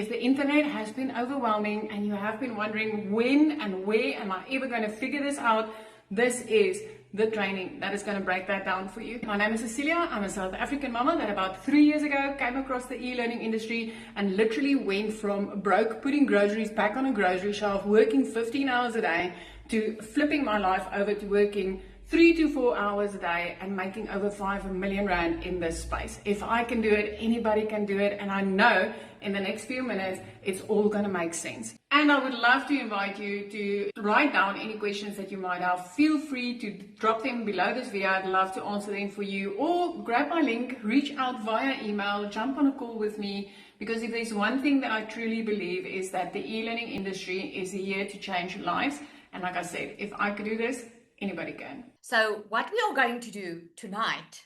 The internet has been overwhelming and you have been wondering when and where am I ever going to figure this out. This is the training that is going to break that down for you. My name is Cecilia. I'm a South African mama that about 3 years ago came across the e-learning industry and literally went from broke, putting groceries back on a grocery shelf, working 15 hours a day, to flipping my life over to working 3 to 4 hours a day and making over 5 million rand in this space. If I can do it, anybody can do it, and I know in the next few minutes it's all going to make sense. And I would love to invite you to write down any questions that you might have. Feel free to drop them below this video. I'd love to answer them for you, or grab my link, reach out via email, jump on a call with me, because if there's one thing that I truly believe is that the e-learning industry is here to change lives. And like I said, if I could do this, anybody can. So what we are going to do tonight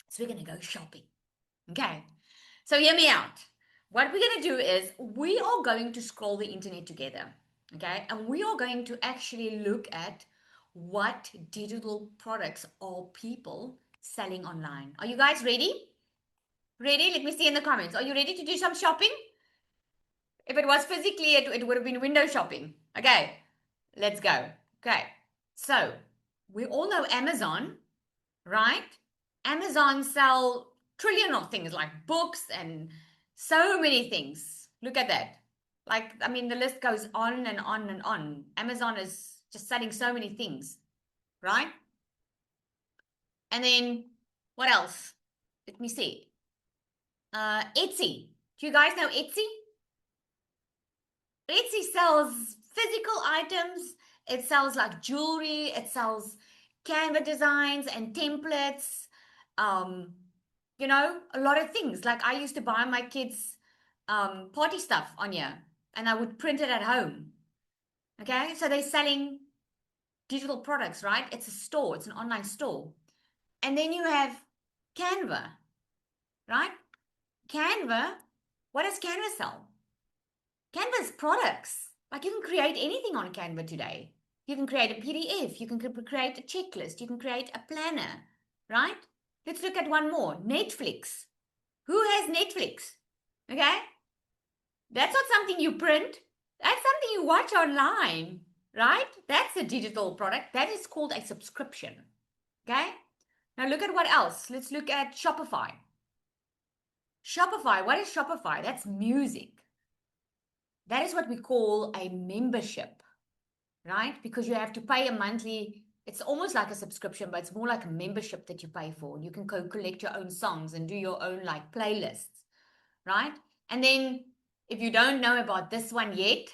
is we're going to go shopping. Okay. So hear me out. What we're going to do is we are going to scroll the internet together. Okay. And we are going to actually look at what digital products are people selling online. Are you guys ready? Ready? Let me see in the comments. Are you ready to do some shopping? If it was physically, it would have been window shopping. Okay. Let's go. Okay. So we all know Amazon, right? Amazon sell trillion of things like books and so many things. Look at that. Like, I mean, the list goes on and on and on. Amazon is just selling so many things, right? And then what else? Let me see. Etsy. Do you guys know Etsy? Etsy sells physical items. It sells like jewelry. It sells Canva designs and templates. You know, a lot of things. Like I used to buy my kids party stuff on here and I would print it at home. Okay, so they're selling digital products, right? It's a store. It's an online store. And then you have Canva, right? Canva, what does Canva sell? Canva is products. Like you can create anything on Canva today. You can create a PDF. You can create a checklist. You can create a planner, right? Let's look at one more. Netflix. Who has Netflix? Okay? That's not something you print. That's something you watch online, right? That's a digital product. That is called a subscription. Okay? Now look at what else. Let's look at Shopify. Shopify. What is Shopify? That's music. That is what we call a membership, right? Because you have to pay a monthly, it's almost like a subscription, but it's more like a membership that you pay for. You can go collect your own songs and do your own like playlists, right? And then if you don't know about this one yet,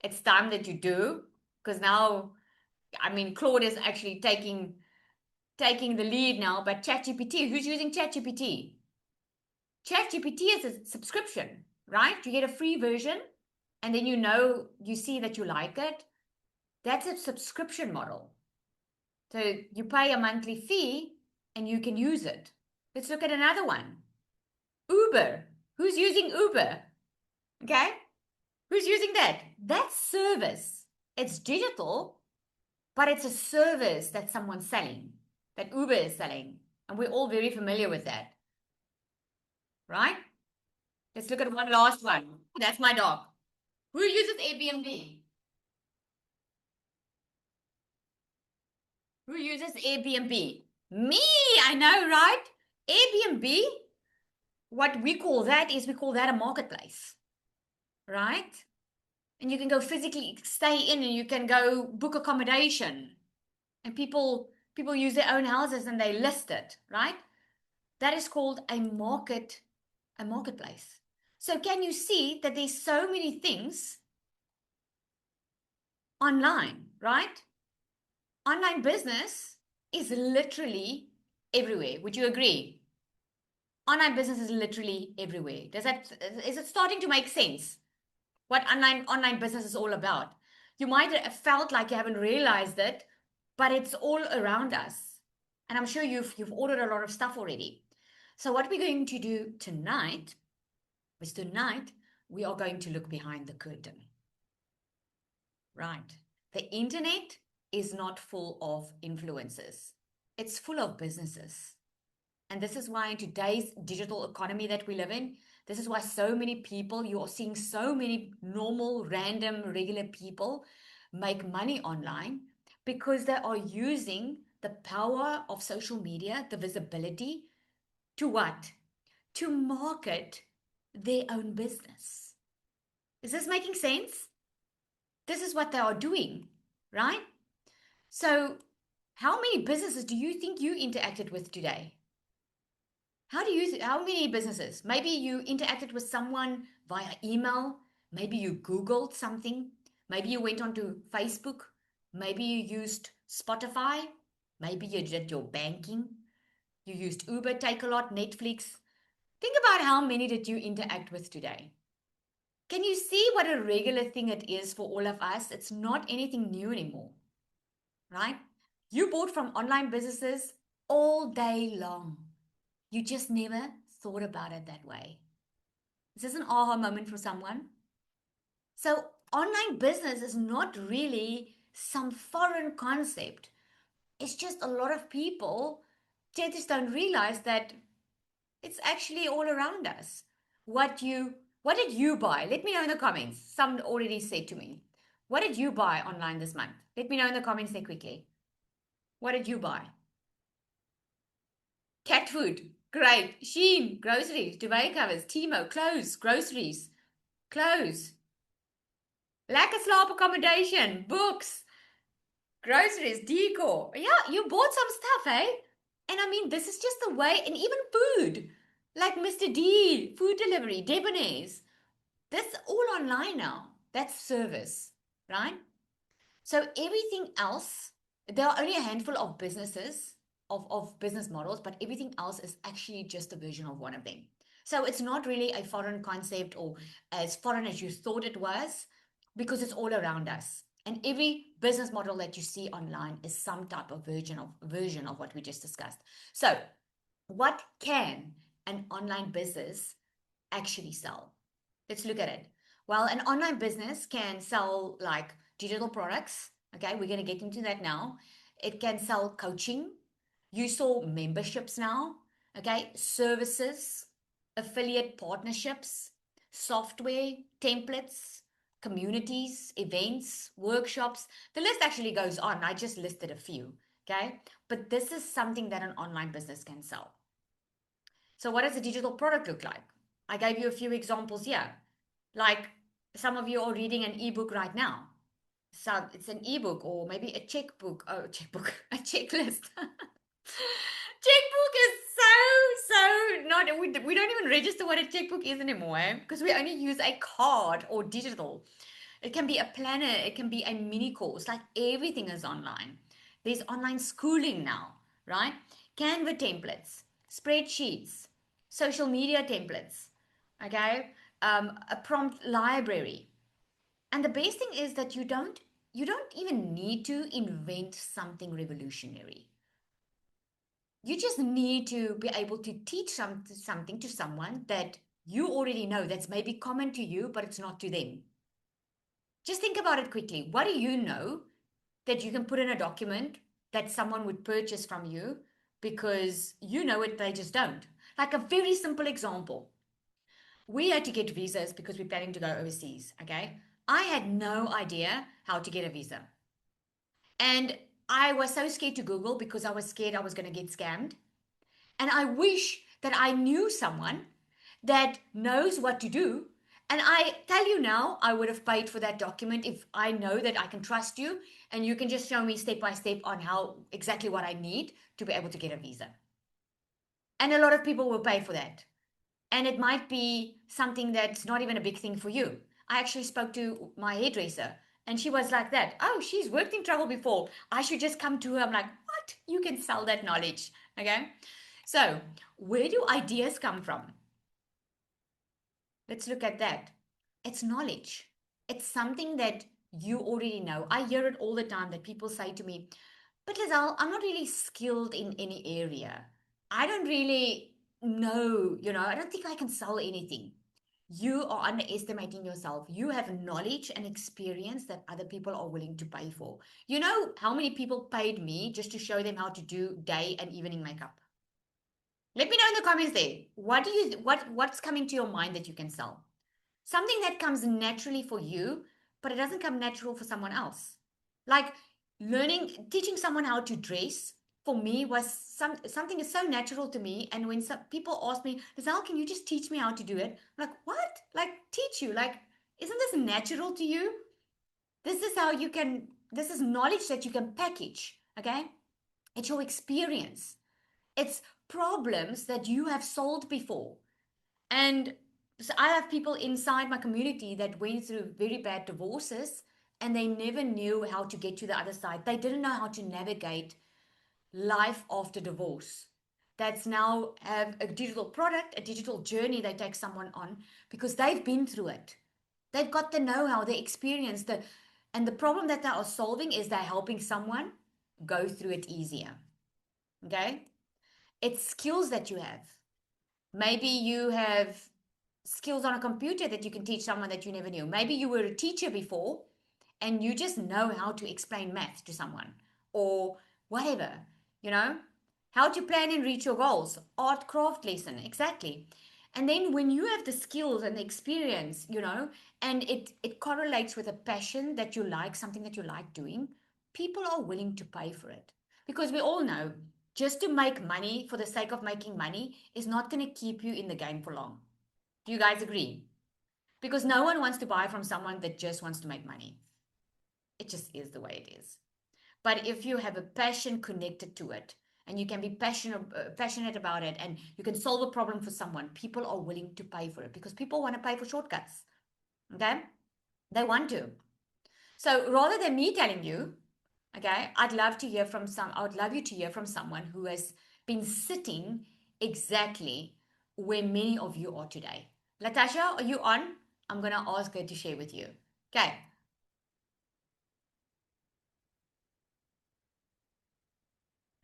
it's time that you do, because now, I mean, Claude is actually taking the lead now, but ChatGPT, who's using ChatGPT? ChatGPT is a subscription, right? You get a free version and then you see that you like it. That's a subscription model. So you pay a monthly fee and you can use it. Let's look at another one. Uber. Who's using Uber? Okay. Who's using that? That's service. It's digital, but it's a service that someone's selling, that Uber is selling. And we're all very familiar with that. Right? Let's look at one last one. That's my dog. Who uses Airbnb? Who uses Airbnb? Me, I know, right? Airbnb, what we call that a marketplace, right? And you can go physically stay in and you can go book accommodation. And people use their own houses and they list it, right? That is called a marketplace. So can you see that there's so many things online, right? Online business is literally everywhere. Would you agree? Online business is literally everywhere. Is it starting to make sense? What online business is all about? You might have felt like you haven't realized it, but it's all around us. And I'm sure you've ordered a lot of stuff already. So what we're going to do tonight we are going to look behind the curtain. Right. The internet is not full of influencers. It's full of businesses. And this is why in today's digital economy that we live in, This is why so many people, you are seeing so many normal, random, regular people make money online because they are using the power of social media, the visibility, to what? To market their own business. Is this making sense? This is what they are doing, right? So, how many businesses do you think you interacted with today? How many businesses? Maybe you interacted with someone via email. Maybe you Googled something. Maybe you went onto Facebook. Maybe you used Spotify. Maybe you did your banking. You used Uber, Takealot, Netflix. Think about how many did you interact with today. Can you see what a regular thing it is for all of us? It's not anything new anymore, right? You bought from online businesses all day long. You just never thought about it that way. Is this an aha moment for someone? So, online business is not really some foreign concept. It's just a lot of people just don't realize that it's actually all around us. What did you buy? Let me know in the comments. Some already said to me. What did you buy online this month? Let me know in the comments there quickly. What did you buy? Cat food. Great. Shein, groceries, duvet covers, Timo, clothes, groceries, clothes. Lekker slaap accommodation, books, groceries, decor. Yeah, you bought some stuff, eh? And I mean, this is just the way, and even food, like Mr. D, food delivery, Debonair's. That's all online now. That's service, right? So everything else, there are only a handful of businesses, of business models, but everything else is actually just a version of one of them. So it's not really a foreign concept or as foreign as you thought it was, because it's all around us. And every business model that you see online is some type of version of what we just discussed. So what can an online business actually sell? Let's look at it. Well, an online business can sell like digital products. Okay, we're going to get into that now. It can sell coaching. You saw memberships now. Okay, services, affiliate partnerships, software, templates, communities, events, workshops. The list actually goes on. I just listed a few. Okay, but this is something that an online business can sell. So, what does a digital product look like? I gave you a few examples here. Like some of you are reading an ebook right now. So it's an ebook or maybe a checkbook, a checklist. Checkbook is so not, we don't even register what a checkbook is anymore, because we only use a card or digital. It can be a planner, it can be a mini course, like everything is online. There's online schooling now, right? Canva templates, spreadsheets, social media templates, okay? A prompt library. And the best thing is that you don't even need to invent something revolutionary. You just need to be able to teach something to someone that you already know, that's maybe common to you, but it's not to them. Just think about it quickly. What do you know that you can put in a document that someone would purchase from you because you know it, they just don't? Like a very simple example. We had to get visas because we're planning to go overseas, okay? I had no idea how to get a visa. And I was so scared to Google because I was scared I was going to get scammed. And I wish that I knew someone that knows what to do. And I tell you now, I would have paid for that document if I know that I can trust you and you can just show me step by step on how exactly what I need to be able to get a visa. And a lot of people will pay for that. And it might be something that's not even a big thing for you. I actually spoke to my hairdresser and she was like that. Oh, she's worked in travel before. I should just come to her. I'm like, what? You can sell that knowledge. Okay. So where do ideas come from? Let's look at that. It's knowledge. It's something that you already know. I hear it all the time that people say to me, but Lizelle, I'm not really skilled in any area. I don't really know, I don't think I can sell anything. You are underestimating yourself. You have knowledge and experience that other people are willing to pay for. You know how many people paid me just to show them how to do day and evening makeup? Let me know in the comments there. What's coming to your mind that you can sell? Something that comes naturally for you, but it doesn't come natural for someone else. Like teaching someone how to dress for me was something is so natural to me. And when some people ask me, Lizelle, can you just teach me how to do it? I'm like, what? Like teach you? Like, isn't this natural to you? This is how you can, this is knowledge that you can package. Okay. It's your experience. It's problems that you have solved before. And so I have people inside my community that went through very bad divorces and they never knew how to get to the other side. They didn't know how to navigate life after divorce. That's now have a digital product, a digital journey they take someone on because they've been through it. They've got the know-how, the experience, and the problem that they are solving is they're helping someone go through it easier. Okay? It's skills that you have. Maybe you have skills on a computer that you can teach someone that you never knew. Maybe you were a teacher before and you just know how to explain math to someone or whatever, how to plan and reach your goals, art, craft lesson, exactly. And then when you have the skills and the experience, and it correlates with a passion that you like, something that you like doing, people are willing to pay for it. Because we all know just to make money for the sake of making money is not going to keep you in the game for long. Do you guys agree? Because no one wants to buy from someone that just wants to make money. It just is the way it is. But if you have a passion connected to it and you can be passionate about it and you can solve a problem for someone, people are willing to pay for it because people want to pay for shortcuts. Okay? They want to. So rather than me telling you, okay, I would love you to hear from someone who has been sitting exactly where many of you are today. Latasha, are you on? I'm going to ask her to share with you. Okay.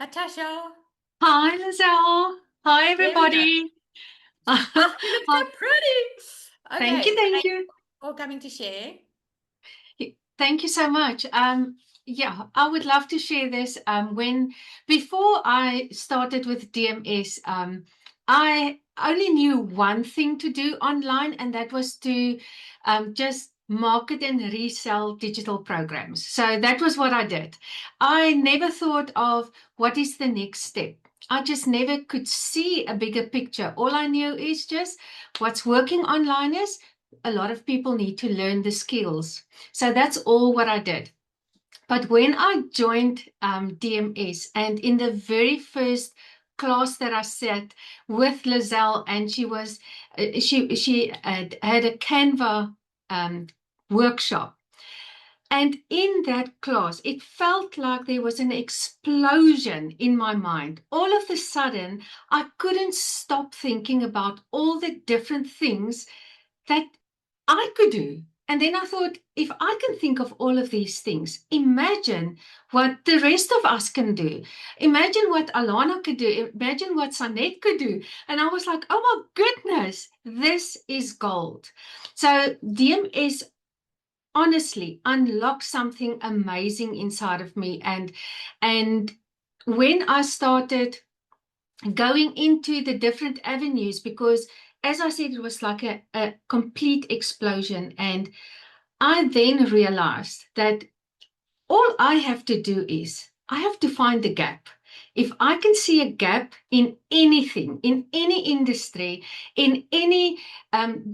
Latasha. Hi, Lizelle. Hi, everybody. Oh, you look so pretty. Thank you, Okay. thank you. For coming to share. Thank you so much. Yeah, I would love to share this. Before I started with DMS, I only knew one thing to do online, and that was to just market and resell digital programs. So that was what I did. I never thought of what is the next step. I just never could see a bigger picture. All I knew is just what's working online is a lot of people need to learn the skills. So that's all what I did. But when I joined DMS, and in the very first class that I sat with Lizelle, and she had a Canva workshop. And in that class, it felt like there was an explosion in my mind. All of a sudden, I couldn't stop thinking about all the different things that I could do. And then I thought, if I can think of all of these things, imagine what the rest of us can do. Imagine what Alana could do. Imagine what Sanette could do. And I was like, oh my goodness, this is gold. So DMS honestly unlocked something amazing inside of me. And when I started going into the different avenues, because as I said, it was like a complete explosion. And I then realized that all I have to do is I have to find the gap. If I can see a gap in anything, in any industry, in any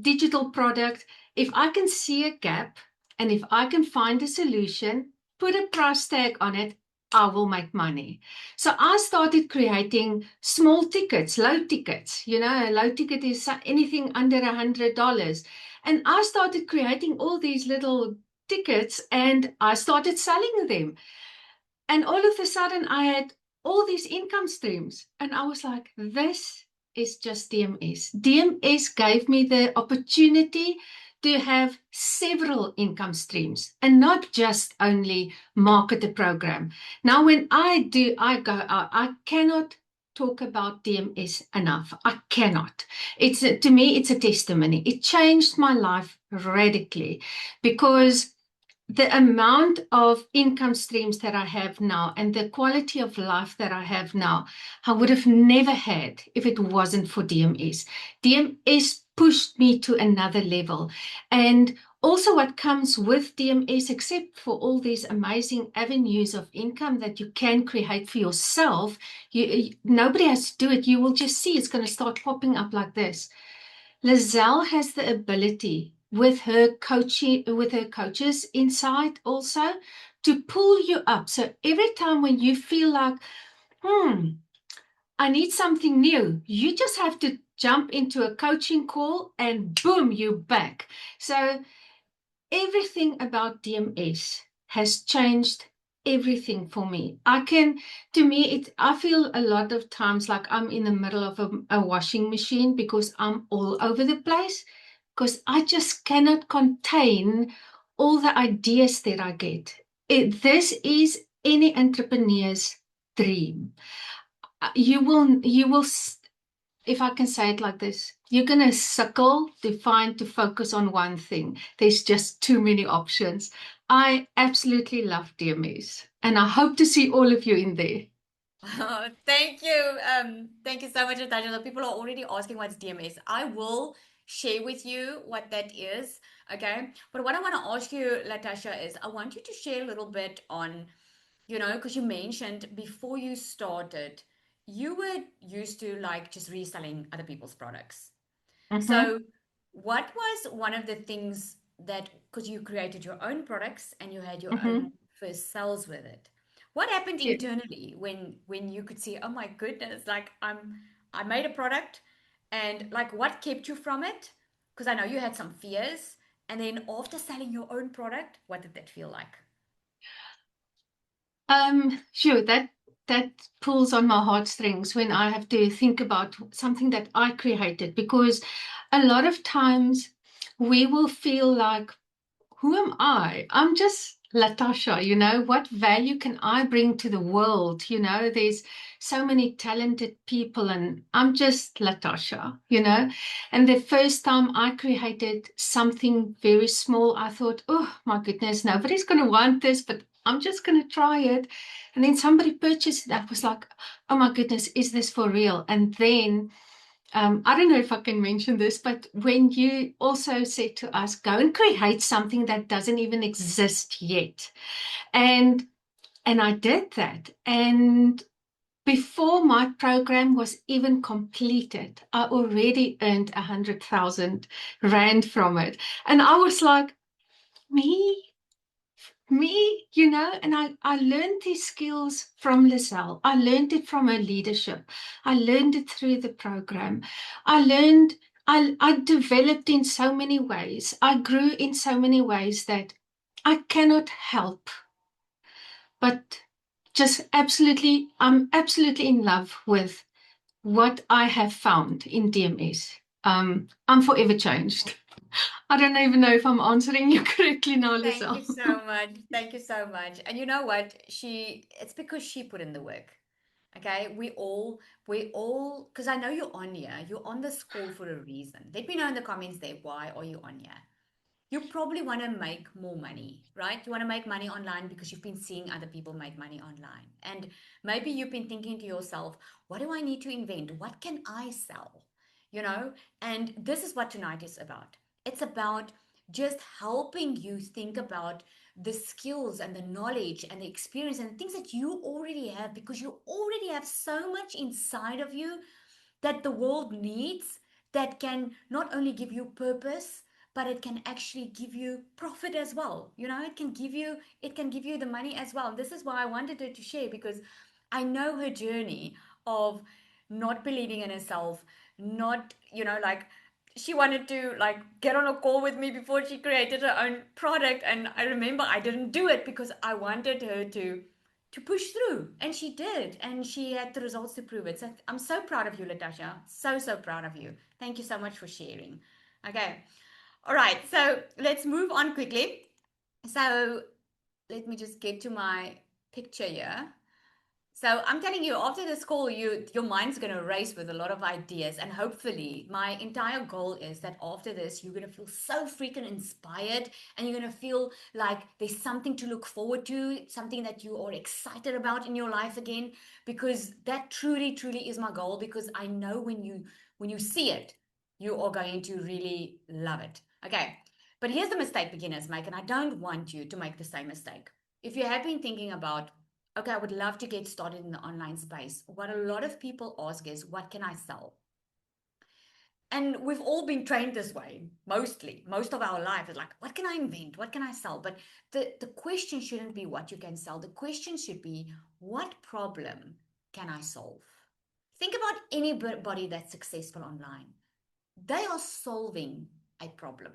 digital product, if I can see a gap and if I can find a solution, put a price tag on it, I will make money. So I started creating small tickets, low tickets. A low ticket is anything under $100. And I started creating all these little tickets and I started selling them. And all of a sudden I had all these income streams. And I was like, this is just DMS. DMS gave me the opportunity to have several income streams and not just only market a program. Now, when I cannot talk about DMS enough. I cannot. To me, it's a testimony. It changed my life radically because the amount of income streams that I have now and the quality of life that I have now, I would have never had if it wasn't for DMS. DMS pushed me to another level. And also what comes with DMS, except for all these amazing avenues of income that you can create for yourself, nobody has to do it. You will just see it's going to start popping up like this. Lizelle has the ability with her coaches inside also to pull you up. So every time when you feel like, I need something new, you just have to jump into a coaching call and boom, you're back. So everything about DMS has changed everything for me. I feel a lot of times like I'm in the middle of a washing machine because I'm all over the place, because I just cannot contain all the ideas that I get. This is any entrepreneur's dream. You will, if I can say it like this, you're going to suckle to focus on one thing. There's just too many options. I absolutely love DMS, and I hope to see all of you in there. Thank you. Thank you so much, Natasha. People are already asking what's DMS. I will share with you what that is. Okay. But what I want to ask you, Latasha, is I want you to share a little bit on, because you mentioned before you started, you were used to like just reselling other people's products. So, what was one of the things that, because you created your own products and you had your own first sales with it, what happened Yeah. internally when you could see, oh my goodness, like I made a product, and like what kept you from it? Because I know you had some fears, and then after selling your own product, what did that feel like? Sure, that pulls on my heartstrings when I have to think about something that I created, because a lot of times we will feel like, who am I? I'm just Latasha, what value can I bring to the world? There's so many talented people and I'm just Latasha, And the first time I created something very small, I thought, oh my goodness, nobody's going to want this, but I'm just going to try it. And then somebody purchased it. I was like, oh my goodness, is this for real? And then I don't know if I can mention this, but when you also said to us, go and create something that doesn't even exist yet. And I did that. And before my program was even completed, I already earned 100,000 Rand from it. And I was like, me? And I learned these skills from Lizelle. I learned it from her leadership. I learned it through the program. I developed in so many ways. I grew in so many ways that I cannot help but I'm absolutely in love with what I have found in DMS. I'm forever changed. I don't even know if I'm answering you correctly now, Thank Lizelle. you so much. Thank you so much. And you know what? It's because she put in the work. Okay, because I know you're on here. You're on this call for a reason. Let me know in the comments there, why are you on here? You probably want to make more money, right? You want to make money online because you've been seeing other people make money online. And maybe you've been thinking to yourself, what do I need to invent? What can I sell? And this is what tonight is about. It's about just helping you think about the skills and the knowledge and the experience and the things that you already have, because you already have so much inside of you that the world needs, that can not only give you purpose, but it can actually give you profit as well. It can give you the money as well. This is why I wanted her to share, because I know her journey of not believing in herself, not, like, she wanted to like get on a call with me before she created her own product, and I remember I didn't do it because I wanted her to push through, and she did, and she had the results to prove it. So I'm so proud of you, Latasha. So proud of you. Thank you so much for sharing. Okay. All right, so let's move on quickly. So let me just get to my picture here. So I'm telling you, after this call, your mind's going to race with a lot of ideas. And hopefully, my entire goal is that after this, you're going to feel so freaking inspired and you're going to feel like there's something to look forward to, something that you are excited about in your life again, because that truly, truly is my goal. Because I know when you see it, you are going to really love it. Okay. But here's the mistake beginners make, and I don't want you to make the same mistake. If you have been thinking about, okay, I would love to get started in the online space, what a lot of people ask is, what can I sell? And we've all been trained this way, mostly. Most of our life is like, what can I invent? What can I sell? But the question shouldn't be what you can sell. The question should be, what problem can I solve? Think about anybody that's successful online. They are solving a problem.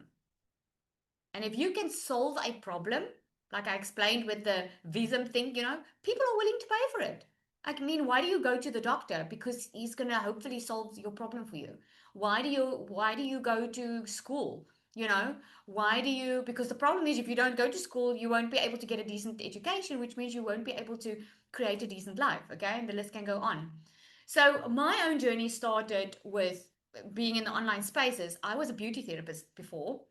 And if you can solve a problem, like I explained with the Visum thing, people are willing to pay for it. I mean, why do you go to the doctor? Because he's going to hopefully solve your problem for you. Why do you go to school? Because the problem is if you don't go to school, you won't be able to get a decent education, which means you won't be able to create a decent life. Okay. And the list can go on. So my own journey started with being in the online spaces. I was a beauty therapist before.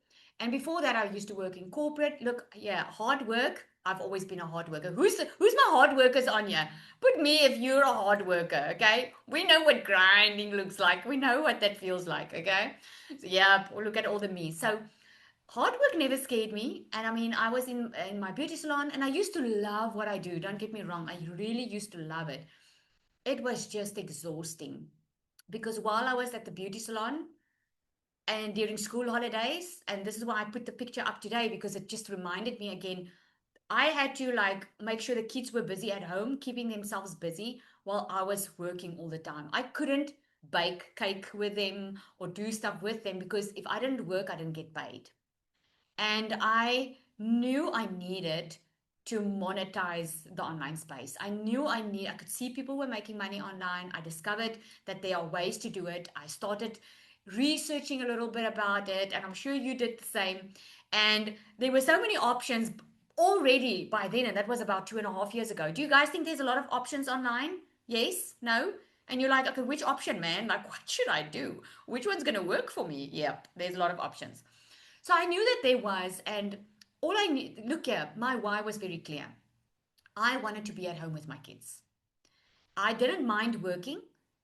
And before that, I used to work in corporate. Look, yeah, hard work. I've always been a hard worker. Who's my hard workers on here? Put me if you're a hard worker, okay? We know what grinding looks like. We know what that feels like, okay? So yeah, look at all the me. So hard work never scared me. And I mean, I was in my beauty salon and I used to love what I do. Don't get me wrong. I really used to love it. It was just exhausting because while I was at the beauty salon, and during school holidays, and this is why I put the picture up today because it just reminded me again, I had to like make sure the kids were busy at home, keeping themselves busy while I was working all the time. I couldn't bake cake with them or do stuff with them because if I didn't work, I didn't get paid. And I knew I needed to monetize the online space. I could see people were making money online. I discovered that there are ways to do it. I started researching a little bit about it, and I'm sure you did the same. And there were so many options already by then, and that was about 2.5 years ago. Do you guys think there's a lot of options online? Yes? No? And you're like, okay, which option, man? Like, what should I do? Which one's going to work for me? Yep, there's a lot of options. So I knew that there was, and all I knew, look here, my why was very clear. I wanted to be at home with my kids. I didn't mind working.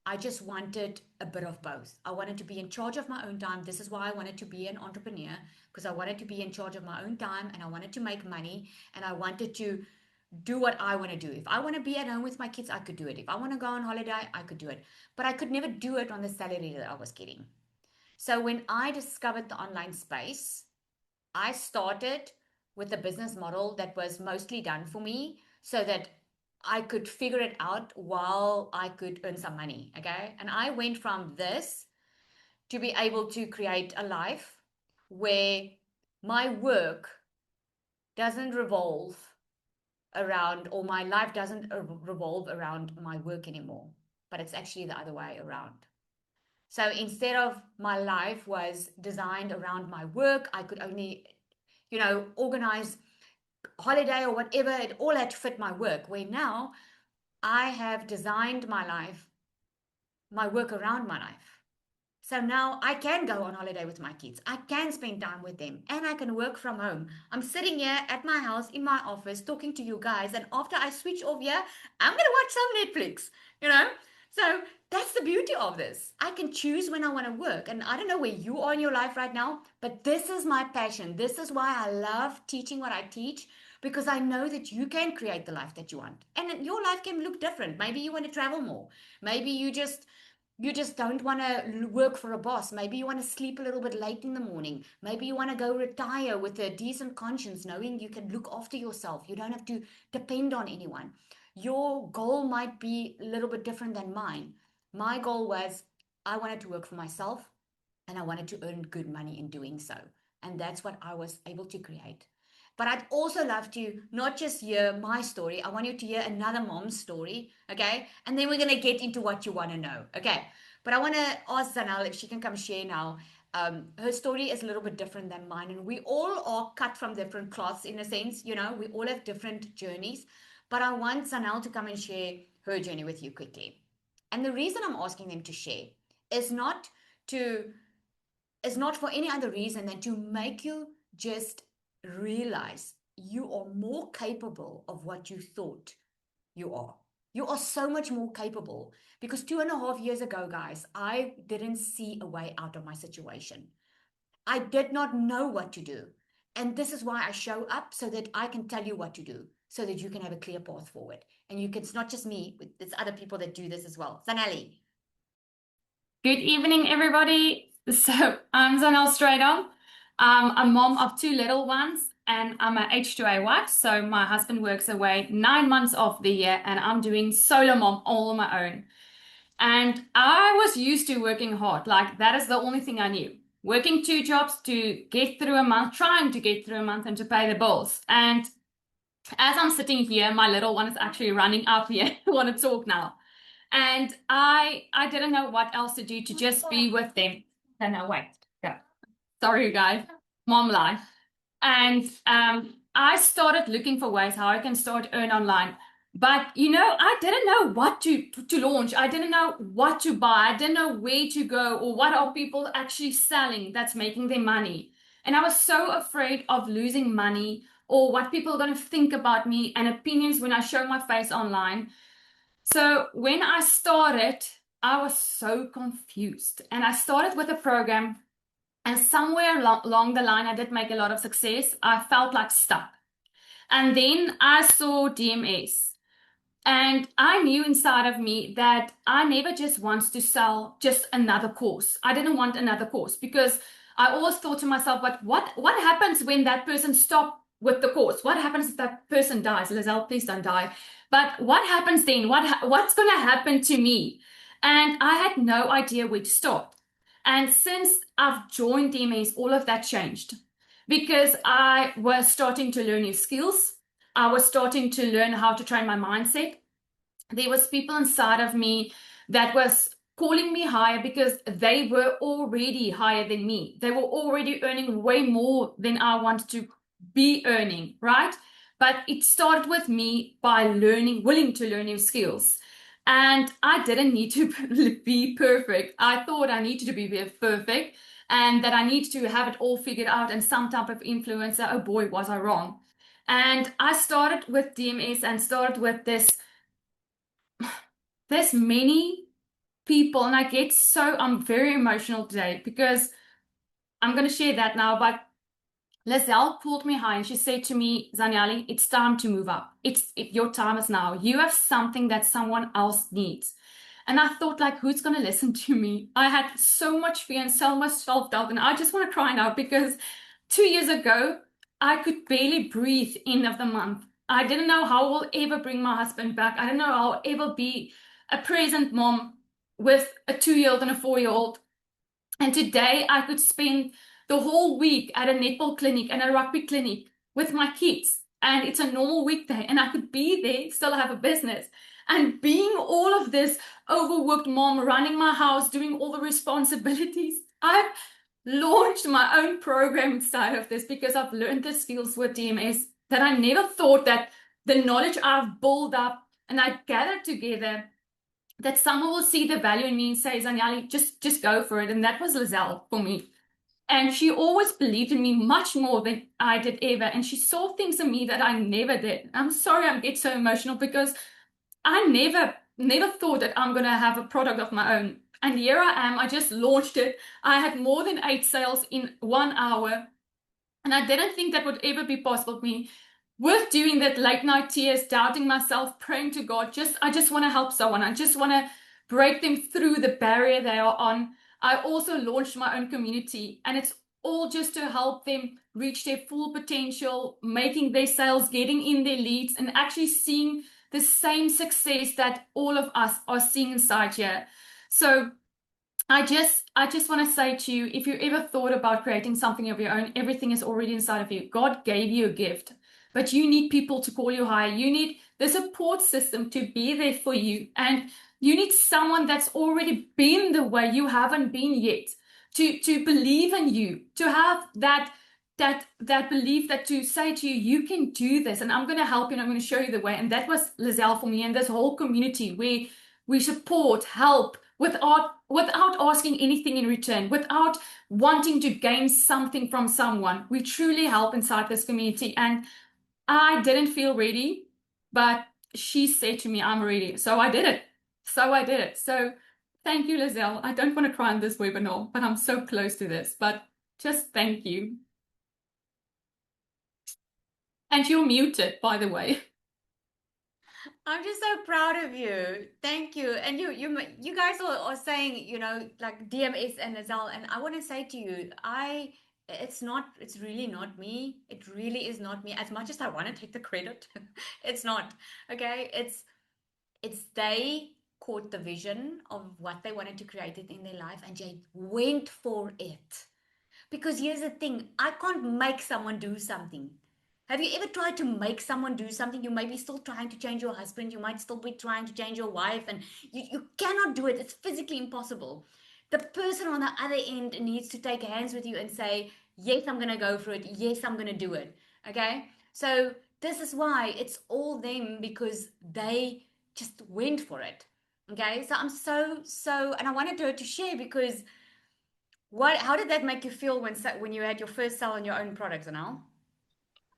I just wanted a bit of both. I wanted to be in charge of my own time. This is why I wanted to be an entrepreneur, because I wanted to be in charge of my own time and I wanted to make money and I wanted to do what I want to do. If I want to be at home with my kids, I could do it. If I want to go on holiday, I could do it. But I could never do it on the salary that I was getting. So when I discovered the online space, I started with a business model that was mostly done for me so that I could figure it out while I could earn some money. Okay. And I went from this to be able to create a life where my work doesn't revolve around, or my life doesn't revolve around my work anymore, but it's actually the other way around. So instead of my life was designed around my work, I could only, organize holiday or whatever. It all had to fit my work. Where now I have designed my life, my work around my life. So now I can go on holiday with my kids. I can spend time with them and I can work from home. I'm sitting here at my house in my office talking to you guys. And after I switch off here, I'm going to watch some Netflix. So that's the beauty of this. I can choose when I want to work. And I don't know where you are in your life right now, but this is my passion. This is why I love teaching what I teach, because I know that you can create the life that you want. And your life can look different. Maybe you want to travel more. Maybe you just don't want to work for a boss. Maybe you want to sleep a little bit late in the morning. Maybe you want to go retire with a decent conscience, knowing you can look after yourself. You don't have to depend on anyone. Your goal might be a little bit different than mine. My goal was I wanted to work for myself and I wanted to earn good money in doing so. And that's what I was able to create. But I'd also love to not just hear my story. I want you to hear another mom's story, okay? And then we're going to get into what you want to know, okay? But I want to ask Zanel if she can come share now. Her story is a little bit different than mine. And we all are cut from different cloths in a sense, we all have different journeys. But I want Zanel to come and share her journey with you quickly. And the reason I'm asking them to share is not for any other reason than to make you just realize you are more capable of what you thought you are. You are so much more capable, because 2.5 years ago, guys, I didn't see a way out of my situation. I did not know what to do. And this is why I show up, so that I can tell you what to do, so that you can have a clear path forward. And it's not just me, there's other people that do this as well. Zanelli. Good evening, everybody. So I'm Zanel Strader. I'm a mom of 2 little ones, and I'm a H2A wife. So my husband works away 9 months of the year, and I'm doing solo mom all on my own. And I was used to working hard. Like, that is the only thing I knew. Working 2 jobs to get through a month, trying to get through a month and to pay the bills. And as I'm sitting here, my little one is actually running up here. I want to talk now. And I didn't know what else to do to just be with them. No, no, wait. Go. Sorry, you guys. Mom life. And I started looking for ways how I can start earn online. But, I didn't know what to launch. I didn't know what to buy. I didn't know where to go, or what are people actually selling that's making them money. And I was so afraid of losing money, or what people are going to think about me, and opinions when I show my face online. So when I started, I was so confused. And I started with a program, and somewhere along the line, I did make a lot of success. I felt like stuck. And then I saw DMS. And I knew inside of me that I never just want to sell just another course. I didn't want another course, because I always thought to myself, but what happens when that person stops with the course? What happens if that person dies? Lizelle, please don't die. But what happens then? What's going to happen to me? And I had no idea where to start. And since I've joined DMS, all of that changed, because I was starting to learn new skills. I was starting to learn how to train my mindset. There was people inside of me that was calling me higher, because they were already higher than me. They were already earning way more than I wanted to be earning, right? But it started with me by willing to learn new skills. And I didn't need to be perfect. I thought I needed to be perfect, and that I need to have it all figured out and some type of influencer. Oh boy, was I wrong. And I started with DMS and started with this many people, and I'm very emotional today, because I'm going to share that now. But Lizelle pulled me high, and she said to me, Zanelli, it's time to move up. Your time is now. You have something that someone else needs. And I thought, like, who's going to listen to me? I had so much fear and so much self-doubt, and I just want to cry now, because 2 years ago, I could barely breathe end of the month. I didn't know how I will ever bring my husband back. I didn't know how I'll ever be a present mom with a 2-year-old and a 4-year-old. And today I could spend the whole week at a netball clinic and a rugby clinic with my kids. And it's a normal weekday, and I could be there, still have a business. And being all of this overworked mom, running my house, doing all the responsibilities, I've launched my own program inside of this, because I've learned the skills with DMS that I never thought that the knowledge I've built up and I gathered together, that someone will see the value in me and say, Zanelli, just go for it. And that was Lizelle for me. And she always believed in me much more than I did ever. And she saw things in me that I never did. I'm sorry I get so emotional, because I never thought that I'm going to have a product of my own. And here I am. I just launched it. I had more than 8 sales in 1 hour. And I didn't think that would ever be possible for me. With doing that late night tears, doubting myself, praying to God, I just want to help someone. I just want to break them through the barrier they are on. I also launched my own community, and it's all just to help them reach their full potential, making their sales, getting in their leads, and actually seeing the same success that all of us are seeing inside here. So I just want to say to you, if you ever thought about creating something of your own, everything is already inside of you. God gave you a gift, but you need people to call you higher. You need the support system to be there for you. And you need someone that's already been the way you haven't been yet, to believe in you, to have that that belief, that to say to you, you can do this, and I'm going to help you, and I'm going to show you the way. And that was Lizelle for me, and this whole community where we support, help without asking anything in return, without wanting to gain something from someone. We truly help inside this community. And I didn't feel ready, but she said to me, I'm ready. So I did it. So thank you, Lizelle. I don't want to cry on this webinar, but I'm so close to this. But just thank you. And you're muted, by the way. I'm just so proud of you. Thank you. And you guys are saying, you know, like DMS and Lizelle, and I want to say to you, it's really not me. It really is not me. As much as I want to take the credit, it's not. Okay? It's they caught the vision of what they wanted to create it in their life, and they went for it. Because here's the thing, I can't make someone do something. Have you ever tried to make someone do something? You may be still trying to change your husband. You might still be trying to change your wife, and you cannot do it. It's physically impossible. The person on the other end needs to take hands with you and say, yes, I'm going to go for it. Yes, I'm going to do it. Okay? So this is why it's all them, because they just went for it. Okay? So I'm so, and I wanted her to share, because how did that make you feel when you had your first sale on your own products, Anal?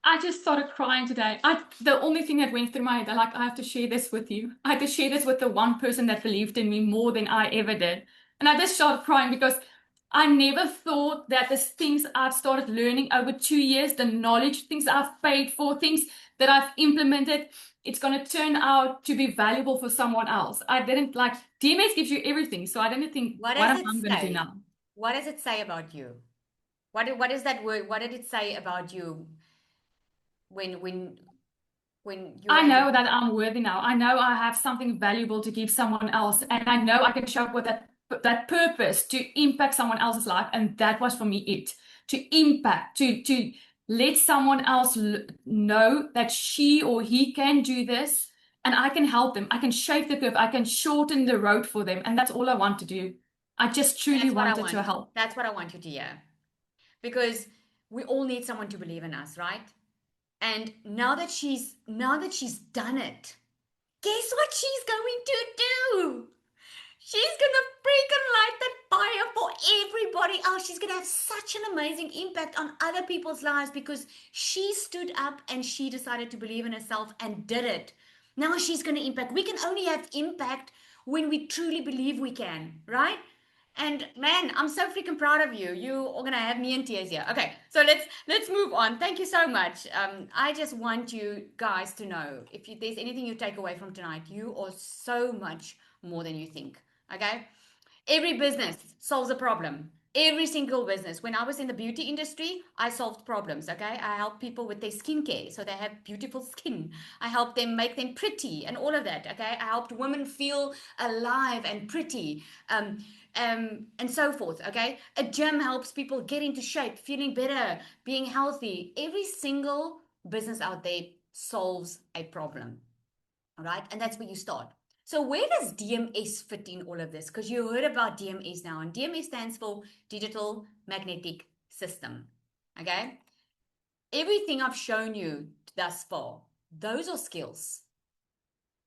I just started crying today. The only thing that went through my head, I have to share this with you. I had to share this with the one person that believed in me more than I ever did. And I just started crying because I never thought that the things I've started learning over 2 years, the knowledge, things I've paid for, things that I've implemented, it's going to turn out to be valuable for someone else. I didn't DMS gives you everything. So I didn't think, what am I going to do now? What does it say about you? What is that word? What did it say about you? When you I know that I'm worthy now. I know I have something valuable to give someone else, and I know I can show up with that purpose to impact someone else's life. And that was for me it, to impact, to let someone else know that she or he can do this, and I can help them. I can shape the curve. I can shorten the road for them, and that's all I want to do. I just truly wanted to help. That's what I want you to hear, because we all need someone to believe in us, right? And now that she's done it, guess what she's going to do? She's gonna freaking light that fire for everybody else. She's gonna have such an amazing impact on other people's lives, because she stood up and she decided to believe in herself and did it. Now she's gonna impact. We can only have impact when we truly believe we can, right? And man, I'm so freaking proud of you. You are gonna have me in tears here. Okay, so let's move on. Thank you so much. I just want you guys to know, if there's anything you take away from tonight, you are so much more than you think. Okay, every business solves a problem. Every single business. When I was in the beauty industry, I solved problems. Okay, I helped people with their skincare so they have beautiful skin. I helped them make them pretty and all of that. Okay, I helped women feel alive and pretty. And so forth. Okay, a gym helps people get into shape, feeling better, being healthy. Every single business out there solves a problem. All right, and that's where you start. So where does DMS fit in all of this? Because you heard about DMS now, and DMS stands for Digital Magnetic System. Okay, everything I've shown you thus far, those are skills.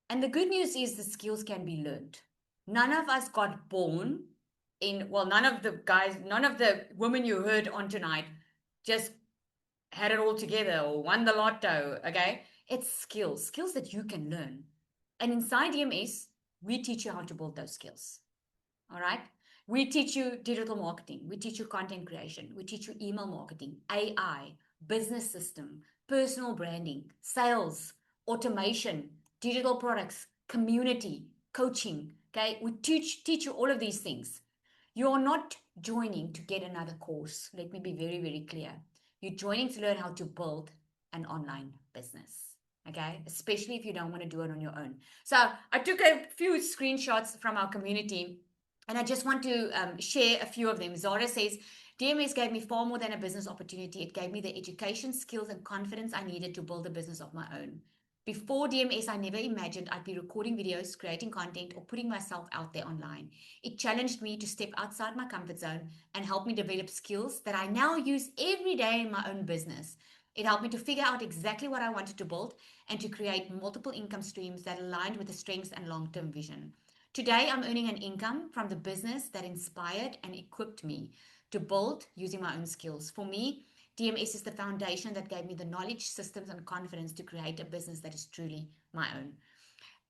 And the good news is the skills can be learned. None of us got born none of the women you heard on tonight just had it all together or won the lotto. Okay, it's skills that you can learn. And inside DMS, we teach you how to build those skills. All right, we teach you digital marketing, we teach you content creation, we teach you email marketing, AI, business system, personal branding, sales, automation, digital products, community, coaching. Okay, we teach you all of these things. You're not joining to get another course. Let me be very, very clear. You're joining to learn how to build an online business. Okay, especially if you don't want to do it on your own. So I took a few screenshots from our community, and I just want to share a few of them. Zara says, DMS gave me far more than a business opportunity. It gave me the education, skills, and confidence I needed to build a business of my own. Before DMS, I never imagined I'd be recording videos, creating content, or putting myself out there online. It challenged me to step outside my comfort zone and helped me develop skills that I now use every day in my own business. It helped me to figure out exactly what I wanted to build and to create multiple income streams that aligned with the strengths and long-term vision. Today, I'm earning an income from the business that inspired and equipped me to build using my own skills. For me, DMS is the foundation that gave me the knowledge, systems, and confidence to create a business that is truly my own.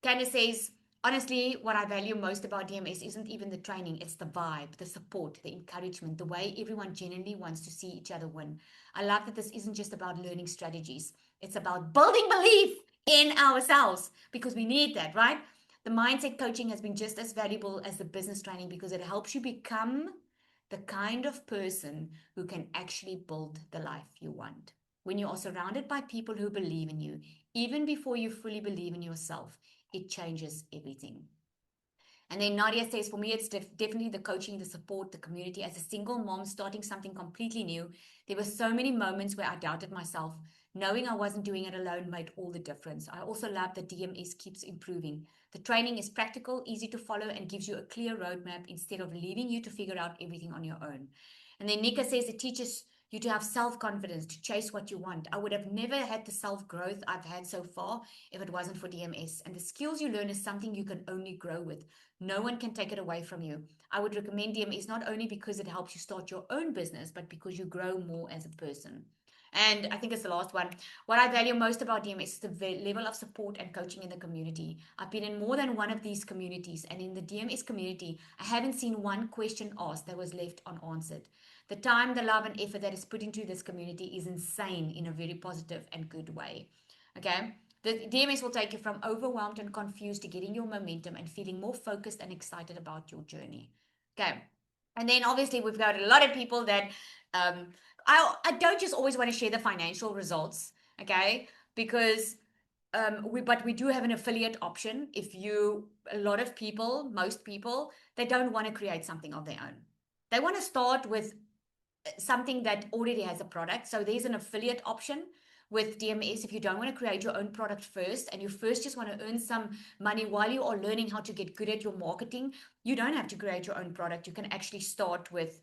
Candace says, honestly, what I value most about DMS isn't even the training, it's the vibe, the support, the encouragement, the way everyone genuinely wants to see each other win. I love that this isn't just about learning strategies, it's about building belief in ourselves, because we need that, right? The mindset coaching has been just as valuable as the business training because it helps you become the kind of person who can actually build the life you want. When you are surrounded by people who believe in you, even before you fully believe in yourself, it changes everything. And then Nadia says, for me, it's definitely the coaching, the support, the community. As a single mom starting something completely new, there were so many moments where I doubted myself. Knowing I wasn't doing it alone made all the difference. I also love that DMS keeps improving. The training is practical, easy to follow, and gives you a clear roadmap instead of leaving you to figure out everything on your own. And then Nika says it teaches you to have self-confidence, to chase what you want. I would have never had the self-growth I've had so far if it wasn't for DMS. And the skills you learn is something you can only grow with. No one can take it away from you. I would recommend DMS not only because it helps you start your own business, but because you grow more as a person. And I think it's the last one. What I value most about DMS is the level of support and coaching in the community. I've been in more than one of these communities, and in the DMS community, I haven't seen one question asked that was left unanswered. The time, the love, and effort that is put into this community is insane in a very positive and good way. Okay? The DMS will take you from overwhelmed and confused to getting your momentum and feeling more focused and excited about your journey. Okay? And then obviously we've got a lot of people that I don't just always want to share the financial results, okay? Because but we do have an affiliate option. A lot of people, most people, they don't want to create something of their own. They want to start with something that already has a product. So there's an affiliate option with DMS. If you don't want to create your own product first and you first just want to earn some money while you are learning how to get good at your marketing, you don't have to create your own product. You can actually start with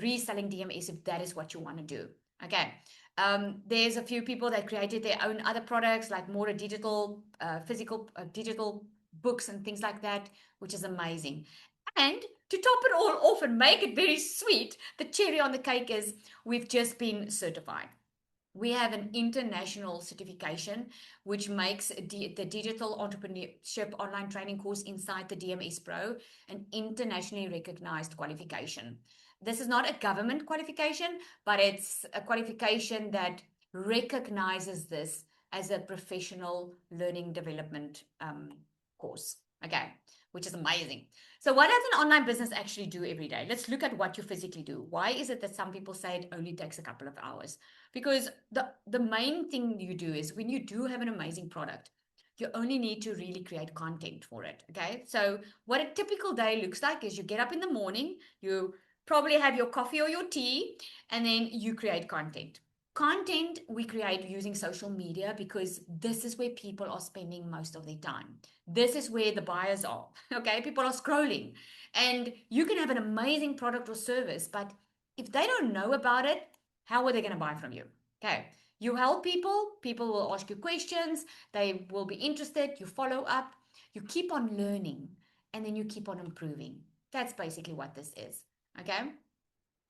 reselling DMS if that is what you want to do. Okay. There's a few people that created their own other products, like more digital, physical, digital books and things like that, which is amazing. And to top it all off and make it very sweet, the cherry on the cake is we've just been certified. We have an international certification, which makes the digital entrepreneurship online training course inside the DMS Pro an internationally recognized qualification. This is not a government qualification, but it's a qualification that recognizes this as a professional learning development course, okay, which is amazing. So what does an online business actually do every day? Let's look at what you physically do. Why is it that some people say it only takes a couple of hours? Because the main thing you do is when you do have an amazing product, you only need to really create content for it, okay? So what a typical day looks like is you get up in the morning, you probably have your coffee or your tea, and then you create content. Content we create using social media because this is where people are spending most of their time. This is where the buyers are, okay? People are scrolling. And you can have an amazing product or service, but if they don't know about it, how are they going to buy from you? Okay. You help people, people will ask you questions, they will be interested, you follow up, you keep on learning, and then you keep on improving. That's basically what this is. Okay.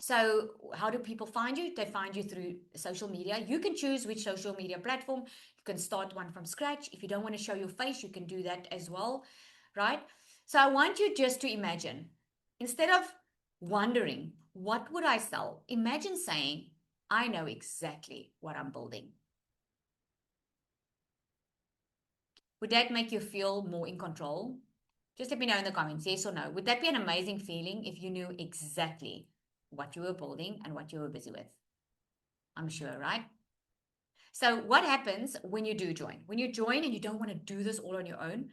So how do people find you? They find you through social media. You can choose which social media platform. You can start one from scratch. If you don't want to show your face, you can do that as well, right? So I want you just to imagine, instead of wondering, what would I sell? Imagine saying, I know exactly what I'm building. Would that make you feel more in control? Just let me know in the comments, yes or no. Would that be an amazing feeling if you knew exactly what you were building and what you were busy with? I'm sure, right? So what happens when you do join? When you join and you don't want to do this all on your own,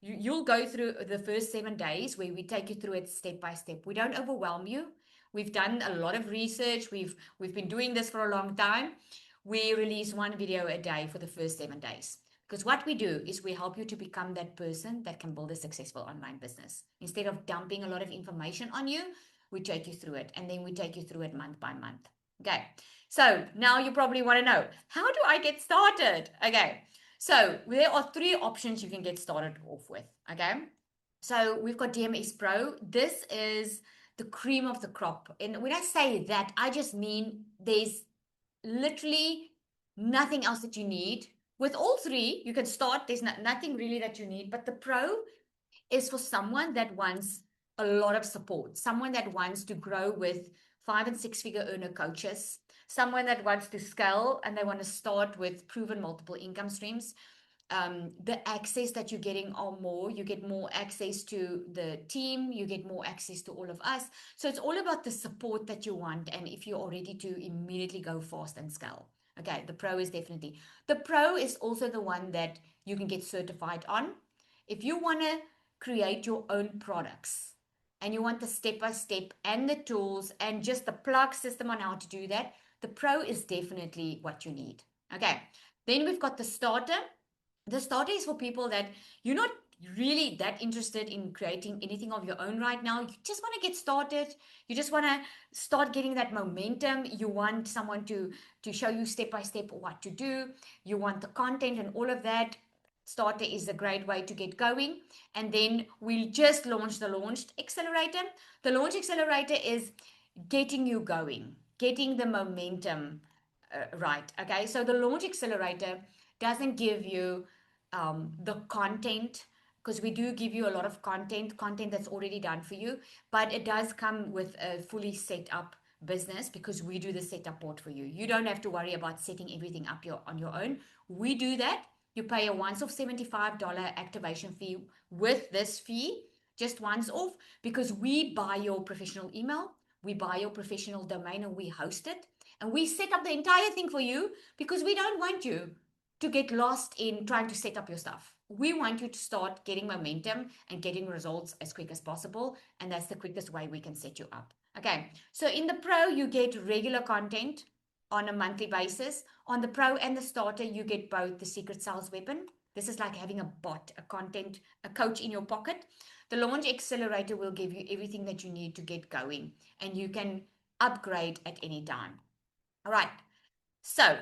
you'll go through the first 7 days where we take you through it step by step. We don't overwhelm you. We've done a lot of research. We've been doing this for a long time. We release one video a day for the first 7 days. Because what we do is we help you to become that person that can build a successful online business. Instead of dumping a lot of information on you, we take you through it, and then we take you through it month by month. Okay. So now you probably want to know, how do I get started? Okay. So there are 3 options you can get started off with. Okay. So we've got DMS Pro. This is the cream of the crop. And when I say that, I just mean there's literally nothing else that you need. With all 3, you can start. There's nothing really that you need. But the Pro is for someone that wants a lot of support, someone that wants to grow with 5 and 6 figure earner coaches, someone that wants to scale and they want to start with proven multiple income streams. The access that you're getting are more. You get more access to the team, you get more access to all of us. So it's all about the support that you want, and if you're ready to immediately go fast and scale. Okay, the Pro is definitely. The Pro is also the one that you can get certified on. If you want to create your own products and you want the step-by-step and the tools and just the plug system on how to do that, the Pro is definitely what you need. Okay, then we've got the Starter. The Starter is for people that you're not really that interested in creating anything of your own right now. You just want to get started. You just want to start getting that momentum. You want someone to show you step by step what to do. You want the content and all of that. Starter is a great way to get going. And then we just launched the Launch Accelerator. The Launch Accelerator is getting you going, getting the momentum right. Okay, so the Launch Accelerator doesn't give you the content, because we do give you a lot of content that's already done for you, but it does come with a fully set up business because we do the setup part for you. You don't have to worry about setting everything up on your own. We do that. You pay a once-off $75 activation fee with this fee, just once off, because we buy your professional email, we buy your professional domain, and we host it, and we set up the entire thing for you because we don't want you to get lost in trying to set up your stuff. We want you to start getting momentum and getting results as quick as possible, and that's the quickest way we can set you up. Okay, so in the Pro, you get regular content on a monthly basis. On the Pro and the Starter, you get both the secret sales weapon. This is like having a bot, a coach in your pocket. The Launch Accelerator will give you everything that you need to get going, and you can upgrade at any time. All right, so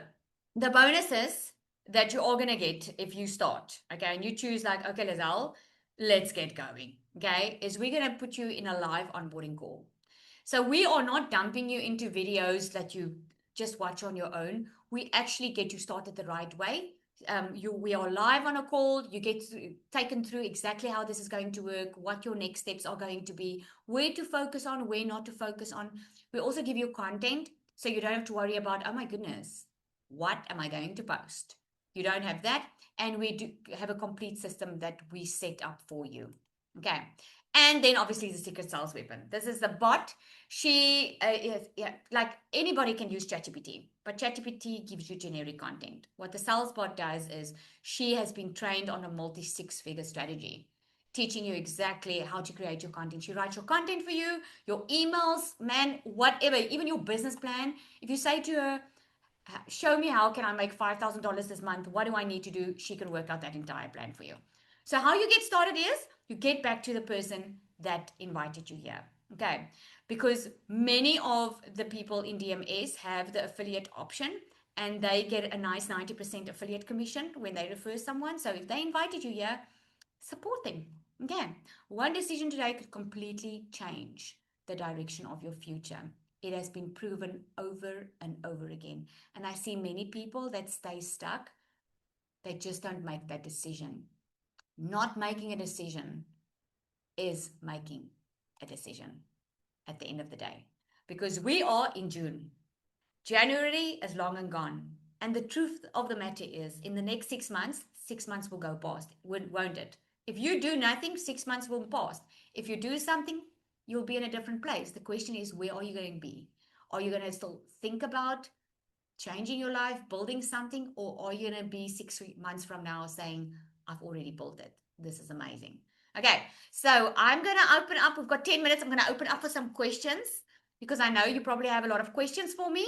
the bonuses that you're all going to get if you start, okay, and you choose like, okay, Lizelle, let's get going, okay, is we're going to put you in a live onboarding call. So we are not dumping you into videos that you just watch on your own. We actually get you started the right way. We are live on a call. You get taken through exactly how this is going to work, what your next steps are going to be, where to focus on, where not to focus on. We also give you content, so you don't have to worry about, oh my goodness, what am I going to post? You don't have that. And we do have a complete system that we set up for you. Okay. And then obviously the secret sales weapon. This is the bot. She like anybody can use ChatGPT, but ChatGPT gives you generic content. What the sales bot does is she has been trained on a multi-6-figure strategy, teaching you exactly how to create your content. She writes your content for you, your emails, man, whatever, even your business plan. If you say to her, show me how can I make $5,000 this month, what do I need to do? She can work out that entire plan for you. So how you get started is you get back to the person that invited you here. Okay, because many of the people in DMS have the affiliate option, and they get a nice 90% affiliate commission when they refer someone. So if they invited you here, support them. Okay, one decision today could completely change the direction of your future. It has been proven over and over again. And I see many people that stay stuck. They just don't make that decision. Not making a decision is making a decision at the end of the day. Because we are in June. January is long and gone. And the truth of the matter is, in the next 6 months, 6 months will go past, won't it? If you do nothing, 6 months will pass. If you do something, you'll be in a different place. The question is, where are you going to be? Are you going to still think about changing your life, building something, or are you going to be 6 months from now saying, I've already built it. This is amazing. Okay, so I'm going to open up. We've got 10 minutes. I'm going to open up for some questions because I know you probably have a lot of questions for me.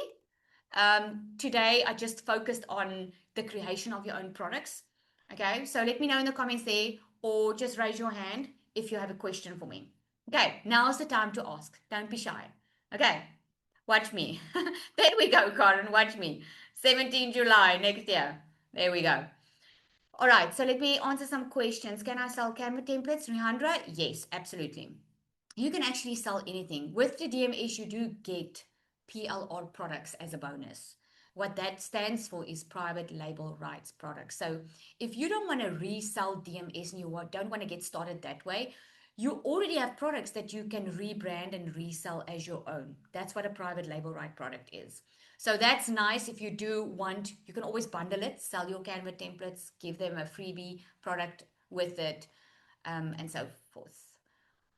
Today, I just focused on the creation of your own products. Okay, so let me know in the comments there, or just raise your hand if you have a question for me. Okay, now's the time to ask. Don't be shy. Okay, watch me. There we go, Karen, watch me. 17 July next year. There we go. All right, so let me answer some questions. Can I sell Canva templates, Rihandra? Yes, absolutely. You can actually sell anything. With the DMS, you do get PLR products as a bonus. What that stands for is private label rights products. So if you don't want to resell DMS and you don't want to get started that way, you already have products that you can rebrand and resell as your own. That's what a private label right product is. So that's nice. If you do want, you can always bundle it, sell your Canva templates, give them a freebie product with it, and so forth.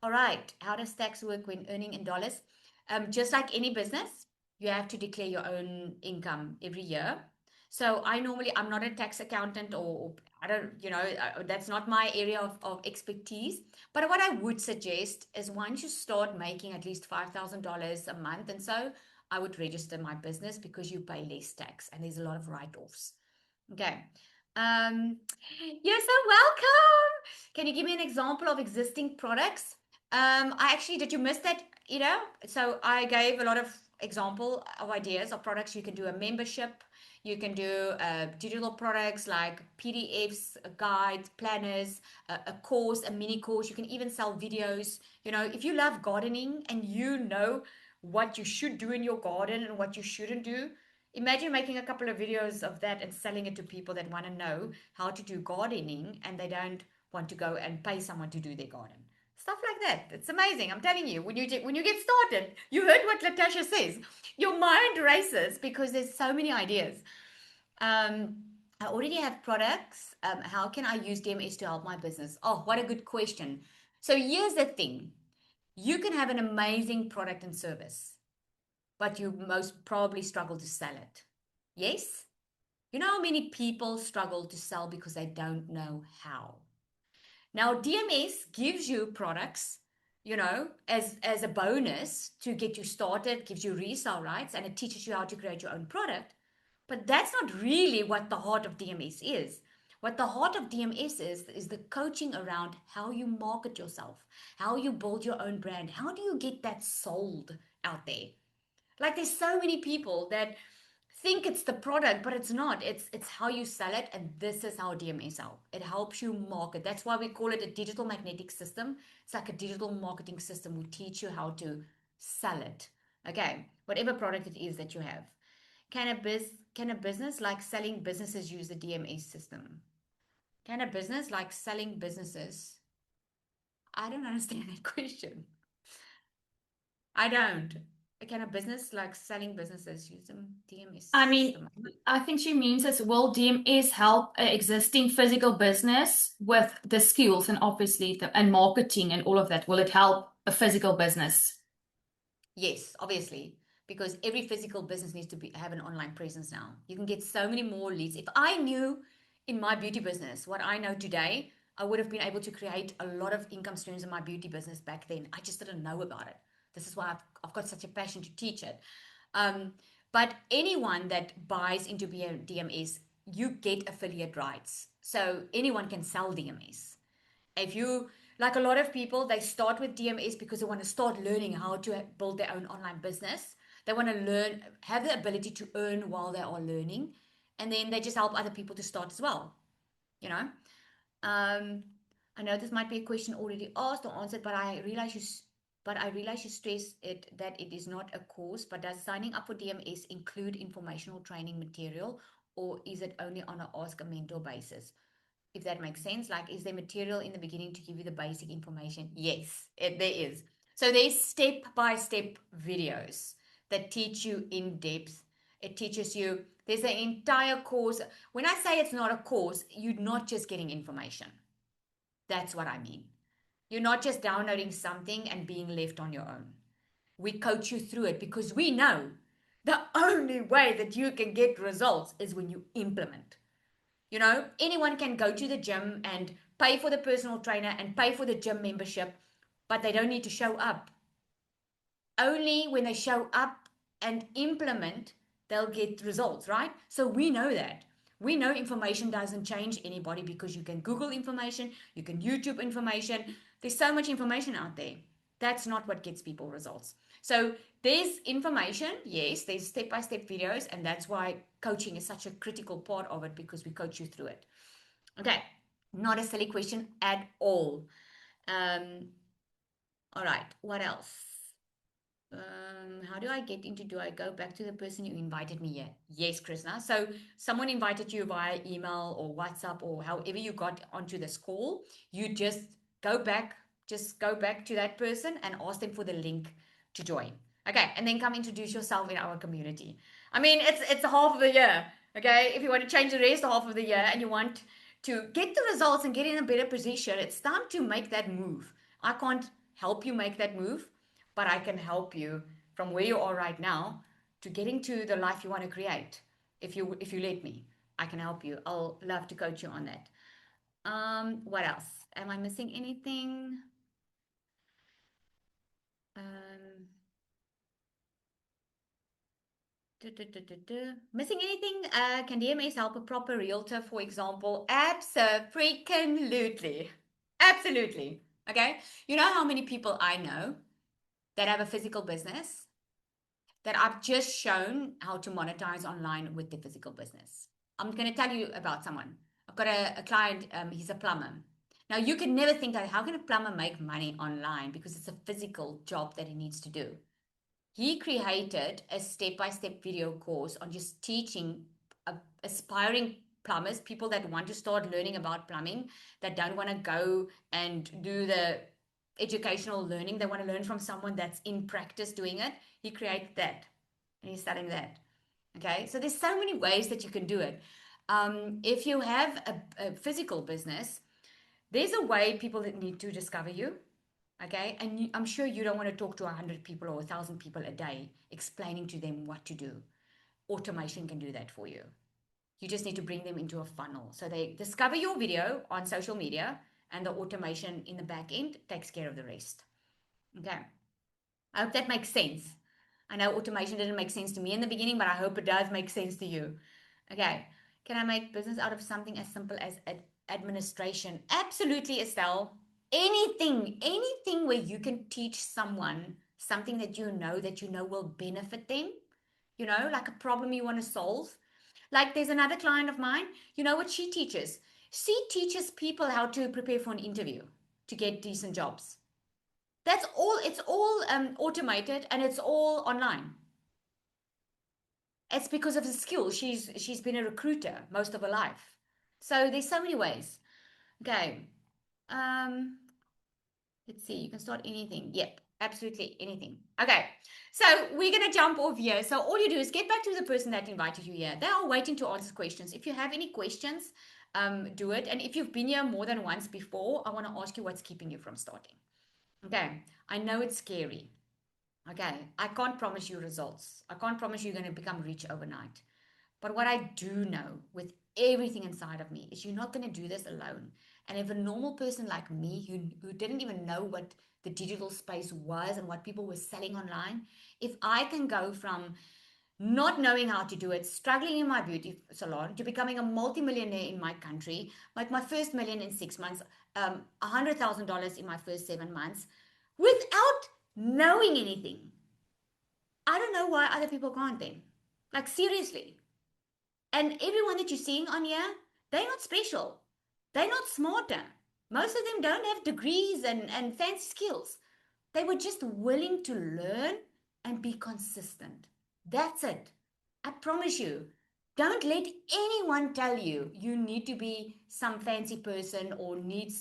All right, how does tax work when earning in dollars? Just like any business, you have to declare your own income every year. So I'm not a tax accountant, or I don't, that's not my area of expertise. But what I would suggest is once you start making at least $5,000 a month, and so I would register my business because you pay less tax and there's a lot of write-offs. Okay. You're so welcome. Can you give me an example of existing products? Did you miss that? So I gave a lot of example of ideas of products. You can do a membership. You can do digital products like PDFs, guides, planners, a course, a mini course. You can even sell videos. If you love gardening and you know what you should do in your garden and what you shouldn't do, imagine making a couple of videos of that and selling it to people that want to know how to do gardening and they don't want to go and pay someone to do their garden. Stuff like that. It's amazing. I'm telling you, when you get started, you heard what Latasha says. Your mind races because there's so many ideas. I already have products. How can I use DMS to help my business? Oh, what a good question. So here's the thing. You can have an amazing product and service, but you most probably struggle to sell it. Yes? You know how many people struggle to sell because they don't know how? Now, DMS gives you products, as a bonus to get you started, gives you resale rights, and it teaches you how to create your own product. But that's not really what the heart of DMS is. What the heart of DMS is the coaching around how you market yourself, how you build your own brand, how do you get that sold out there? Like there's so many people that think it's the product, but it's not. It's how you sell it, and this is how DMS help. It helps you market. That's why we call it a digital magnetic system. It's like a digital marketing system. We teach you how to sell it. Okay, whatever product it is that you have. Can a business like selling businesses use the DMS system? Can a business like selling businesses? I don't understand that question. I don't. Can a business like selling businesses use them DMS I mean, system? I think she means as will DMS help an existing physical business with the skills and obviously and marketing and all of that. Will it help a physical business? Yes, obviously, because every physical business needs to have an online presence now. You can get so many more leads. If I knew in my beauty business what I know today, I would have been able to create a lot of income streams in my beauty business back then. I just didn't know about it. This is why I've got such a passion to teach it. But anyone that buys into DMS, you get affiliate rights. So anyone can sell DMS. If you, like a lot of people, they start with DMS because they want to start learning how to build their own online business. They want to learn, have the ability to earn while they are learning. And then they just help other people to start as well. I know this might be a question already asked or answered, but I realize you stress it that it is not a course. But does signing up for DMS include informational training material, or is it only on a ask a mentor basis? If that makes sense, like, is there material in the beginning to give you the basic information? Yes, there is. So there's step-by-step videos that teach you in depth. It teaches you, there's an entire course. When I say it's not a course, you're not just getting information. That's what I mean. You're not just downloading something and being left on your own. We coach you through it because we know the only way that you can get results is when you implement. Anyone can go to the gym and pay for the personal trainer and pay for the gym membership, but they don't need to show up. Only when they show up and implement, they'll get results, right? So we know that. We know information doesn't change anybody because you can Google information, you can YouTube information. There's so much information out there. That's not what gets people results. So there's information, yes, there's step-by-step videos, and that's why coaching is such a critical part of it, because we coach you through it. Okay, not a silly question at all. All right, what else? How do I get into, do I go back to the person who invited me here? Yes, Krishna. So someone invited you via email or WhatsApp or however you got onto this call. You just go back to that person and ask them for the link to join. Okay, and then come introduce yourself in our community. I mean, it's half of the year. Okay, if you want to change the rest of half of the year and you want to get the results and get in a better position, it's time to make that move. I can't help you make that move, but I can help you from where you are right now to getting to the life you want to create. If you let me, I can help you. I'll love to coach you on that. What else? Am I missing anything? Missing anything? Can DMS help a proper realtor, for example? Abso-freaking-lutely. Absolutely. Okay. You know how many people I know that have a physical business that I've just shown how to monetize online with the physical business. I'm going to tell you about someone. I've got a client, he's a plumber. Now, you can never think that how can a plumber make money online, because it's a physical job that he needs to do. He created a step-by-step video course on just teaching aspiring plumbers, people that want to start learning about plumbing, that don't want to go and do the educational learning. They want to learn from someone that's in practice doing it. He created that and he's selling that. Okay, so there's so many ways that you can do it. If you have a physical business, there's a way people that need to discover you. Okay, and I'm sure you don't want to talk to 100 people or 1,000 people a day explaining to them what to do. Automation can do that for you. You just need to bring them into a funnel. So they discover your video on social media, and the automation in the back end takes care of the rest. Okay, I hope that makes sense. I know automation didn't make sense to me in the beginning, but I hope it does make sense to you. Okay, can I make business out of something as simple as administration? Absolutely, Estelle. Anything where you can teach someone something that you know will benefit them, like a problem you want to solve. Like there's another client of mine, you know what she teaches? She teaches people how to prepare for an interview to get decent jobs. That's all. It's all automated and it's all online. It's because of the skill. She's been a recruiter most of her life. So there's so many ways. Okay. Let's see, you can start anything. Yep, absolutely anything. Okay, so we're going to jump off here. So all you do is get back to the person that invited you here. They are waiting to answer questions. If you have any questions, do it. And if you've been here more than once before, I want to ask you what's keeping you from starting. Okay, I know it's scary. Okay, I can't promise you results. I can't promise you're going to become rich overnight. But what I do know with everything inside of me is you're not going to do this alone. And if a normal person like me who didn't even know what the digital space was and what people were selling online, if I can go from not knowing how to do it, struggling in my beauty salon, to becoming a multimillionaire in my country, like my first million in 6 months, $100,000 in my first 7 months, without knowing anything, I don't know why other people can't then. Like seriously. And everyone that you're seeing on here, they're not special. They're not smarter. Most of them don't have degrees and fancy skills. They were just willing to learn and be consistent. That's it. I promise you. Don't let anyone tell you you need to be some fancy person or need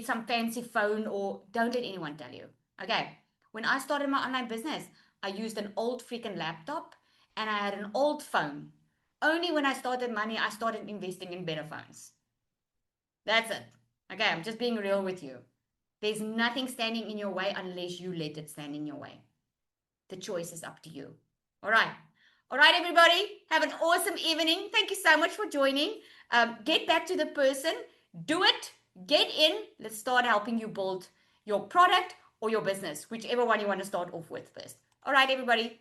some fancy phone, or don't let anyone tell you. Okay. When I started my online business, I used an old freaking laptop and I had an old phone. Only when I started money, I started investing in better phones. That's it. Okay, I'm just being real with you. There's nothing standing in your way unless you let it stand in your way. The choice is up to you. All right. All right, everybody. Have an awesome evening. Thank you so much for joining. Get back to the person. Do it. Get in. Let's start helping you build your product or your business, whichever one you want to start off with first. All right, everybody.